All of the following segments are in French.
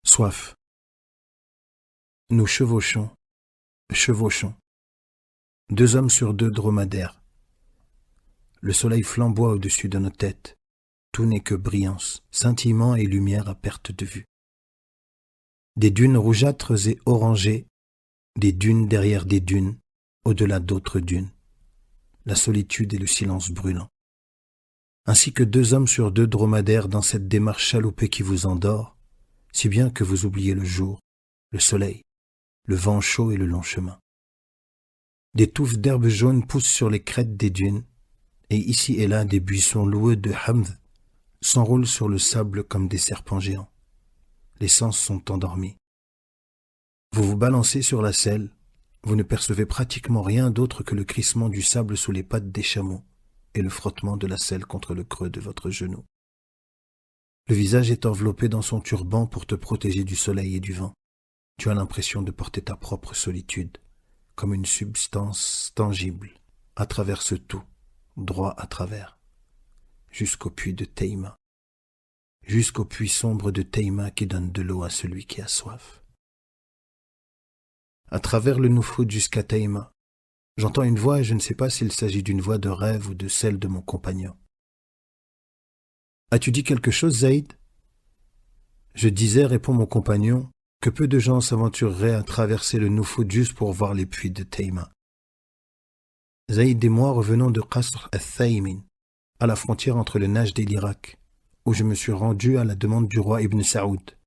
Soif. Nous chevauchons. 2 hommes sur 2 dromadaires. Le soleil flamboie au-dessus de nos têtes. Tout n'est que brillance, scintillement et lumière à perte de vue. Des dunes rougeâtres et orangées, des dunes derrière des dunes, au-delà d'autres dunes. La solitude et le silence brûlant. Ainsi que 2 hommes sur 2 dromadaires dans cette démarche chaloupée qui vous endort, si bien que vous oubliez le jour, le soleil, le vent chaud et le long chemin. Des touffes d'herbes jaunes poussent sur les crêtes des dunes, et ici et là des buissons loueux de hamd s'enroulent sur le sable comme des serpents géants. Les sens sont endormis. Vous vous balancez sur la selle, vous ne percevez pratiquement rien d'autre que le crissement du sable sous les pattes des chameaux et le frottement de la selle contre le creux de votre genou. Le visage est enveloppé dans son turban pour te protéger du soleil et du vent. Tu as l'impression de porter ta propre solitude, comme une substance tangible, à travers ce tout, droit à travers, jusqu'au puits de Teima, jusqu'au puits sombre de Teima qui donne de l'eau à celui qui a soif. À travers le Noufoud jusqu'à Teima, j'entends une voix et je ne sais pas s'il s'agit d'une voix de rêve ou de celle de mon compagnon. « As-tu dit quelque chose, Zaïd ?» Je disais, répond mon compagnon, que peu de gens s'aventureraient à traverser le Noufoud juste pour voir les puits de Teima. Zaïd et moi revenons de Qasr al-Thaymin, à la frontière entre le Najd et l'Irak, où je me suis rendu à la demande du roi Ibn Saoud.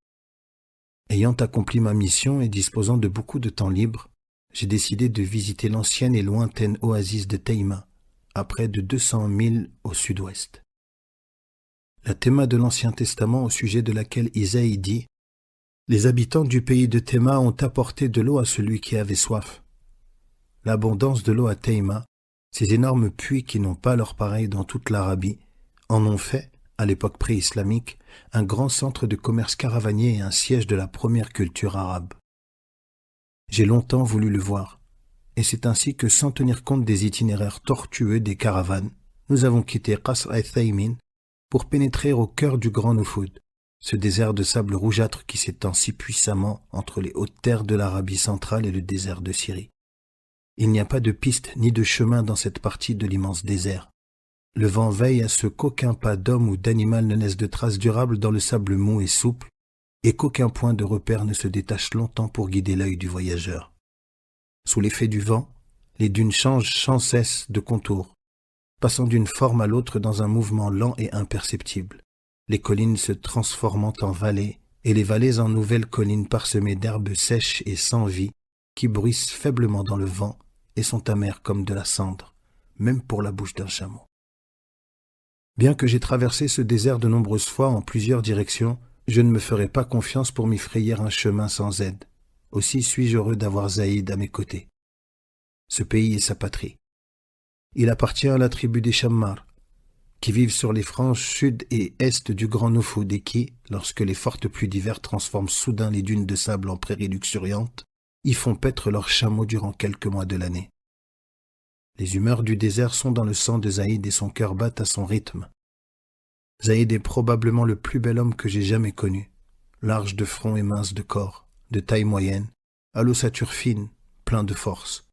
Ayant accompli ma mission et disposant de beaucoup de temps libre, j'ai décidé de visiter l'ancienne et lointaine oasis de Teima, à près de 200 milles au sud-ouest. La théma de l'Ancien Testament au sujet de laquelle Isaïe dit « Les habitants du pays de Théma ont apporté de l'eau à celui qui avait soif. » L'abondance de l'eau à Teima, ces énormes puits qui n'ont pas leur pareil dans toute l'Arabie, en ont fait, à l'époque pré-islamique, un grand centre de commerce caravanier et un siège de la première culture arabe. J'ai longtemps voulu le voir, et c'est ainsi que, sans tenir compte des itinéraires tortueux des caravanes, nous avons quitté Qasr al-Thaymin pour pénétrer au cœur du Grand Noufoud, ce désert de sable rougeâtre qui s'étend si puissamment entre les hautes terres de l'Arabie centrale et le désert de Syrie. Il n'y a pas de piste ni de chemin dans cette partie de l'immense désert. Le vent veille à ce qu'aucun pas d'homme ou d'animal ne laisse de traces durables dans le sable mou et souple, et qu'aucun point de repère ne se détache longtemps pour guider l'œil du voyageur. Sous l'effet du vent, les dunes changent sans cesse de contour, passant d'une forme à l'autre dans un mouvement lent et imperceptible, les collines se transformant en vallées, et les vallées en nouvelles collines parsemées d'herbes sèches et sans vie, qui bruissent faiblement dans le vent et sont amères comme de la cendre, même pour la bouche d'un chameau. Bien que j'ai traversé ce désert de nombreuses fois en plusieurs directions, je ne me ferai pas confiance pour m'y frayer un chemin sans aide. Aussi suis-je heureux d'avoir Zaïd à mes côtés. Ce pays est sa patrie. Il appartient à la tribu des Chammar, qui vivent sur les franges sud et est du Grand Noufoud et qui, lorsque les fortes pluies d'hiver transforment soudain les dunes de sable en prairies luxuriantes, y font paître leurs chameaux durant quelques mois de l'année. Les humeurs du désert sont dans le sang de Zaïd et son cœur bat à son rythme. Zaïd est probablement le plus bel homme que j'ai jamais connu, large de front et mince de corps, de taille moyenne, à l'ossature fine, plein de force.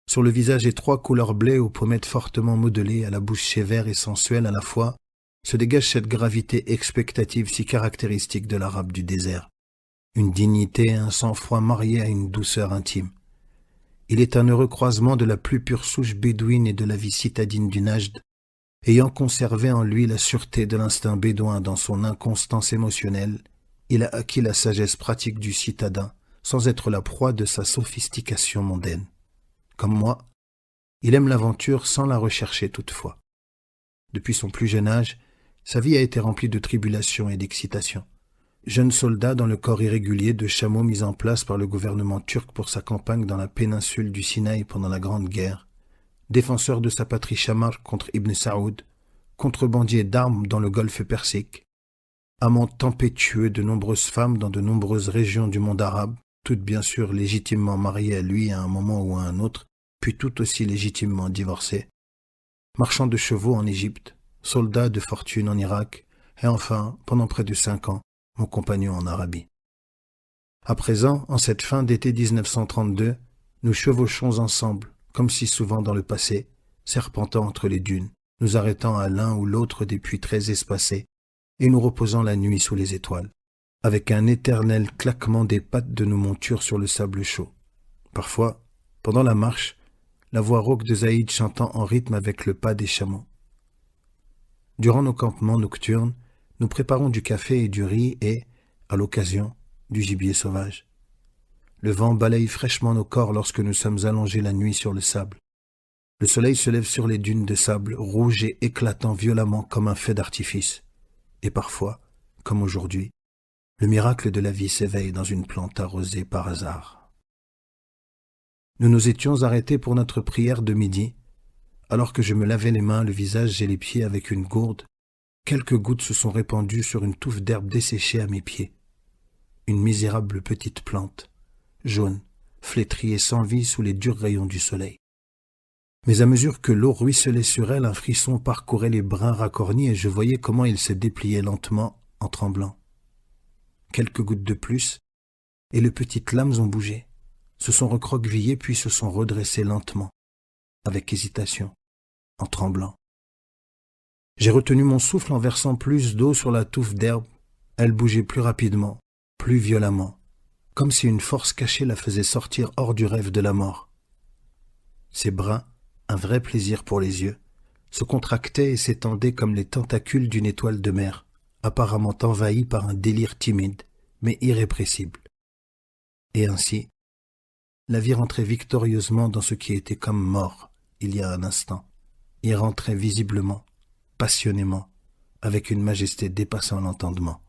Sur le visage étroit couleur blé aux pommettes fortement modelées, à la bouche sévère et sensuelle à la fois, se dégage cette gravité expectative si caractéristique de l'arabe du désert. Une dignité et un sang-froid mariés à une douceur intime. Il est un heureux croisement de la plus pure souche bédouine et de la vie citadine du Najd, ayant conservé en lui la sûreté de l'instinct bédouin dans son inconstance émotionnelle, il a acquis la sagesse pratique du citadin sans être la proie de sa sophistication mondaine. Comme moi, il aime l'aventure sans la rechercher toutefois. Depuis son plus jeune âge, sa vie a été remplie de tribulations et d'excitations. Jeune soldat dans le corps irrégulier de chameaux mis en place par le gouvernement turc pour sa campagne dans la péninsule du Sinaï pendant la Grande Guerre, défenseur de sa patrie Chamar contre Ibn Saoud, contrebandier d'armes dans le golfe Persique, amant tempétueux de nombreuses femmes dans de nombreuses régions du monde arabe, toutes bien sûr légitimement mariées à lui à un moment ou à un autre, puis tout aussi légitimement divorcées, marchand de chevaux en Égypte, soldat de fortune en Irak, et enfin, pendant près de 5 ans, mon compagnon en Arabie. À présent, en cette fin d'été 1932, nous chevauchons ensemble, comme si souvent dans le passé, serpentant entre les dunes, nous arrêtant à l'un ou l'autre des puits très espacés, et nous reposant la nuit sous les étoiles, avec un éternel claquement des pattes de nos montures sur le sable chaud. Parfois, pendant la marche, la voix rauque de Zaïd chantant en rythme avec le pas des chameaux. Durant nos campements nocturnes, nous préparons du café et du riz et, à l'occasion, du gibier sauvage. Le vent balaye fraîchement nos corps lorsque nous sommes allongés la nuit sur le sable. Le soleil se lève sur les dunes de sable, rouge et éclatant violemment comme un feu d'artifice. Et parfois, comme aujourd'hui, le miracle de la vie s'éveille dans une plante arrosée par hasard. Nous nous étions arrêtés pour notre prière de midi. Alors que je me lavais les mains, le visage et les pieds avec une gourde, quelques gouttes se sont répandues sur une touffe d'herbe desséchée à mes pieds. Une misérable petite plante, jaune, flétrie et sans vie sous les durs rayons du soleil. Mais à mesure que l'eau ruisselait sur elle, un frisson parcourait les brins racornis et je voyais comment il se dépliait lentement en tremblant. Quelques gouttes de plus, et les petites lames ont bougé, se sont recroquevillées puis se sont redressées lentement, avec hésitation, en tremblant. J'ai retenu mon souffle en versant plus d'eau sur la touffe d'herbe. Elle bougeait plus rapidement, plus violemment, comme si une force cachée la faisait sortir hors du rêve de la mort. Ses bras, un vrai plaisir pour les yeux, se contractaient et s'étendaient comme les tentacules d'une étoile de mer, apparemment envahie par un délire timide, mais irrépressible. Et ainsi, la vie rentrait victorieusement dans ce qui était comme mort il y a un instant, y rentrait visiblement, passionnément, avec une majesté dépassant l'entendement.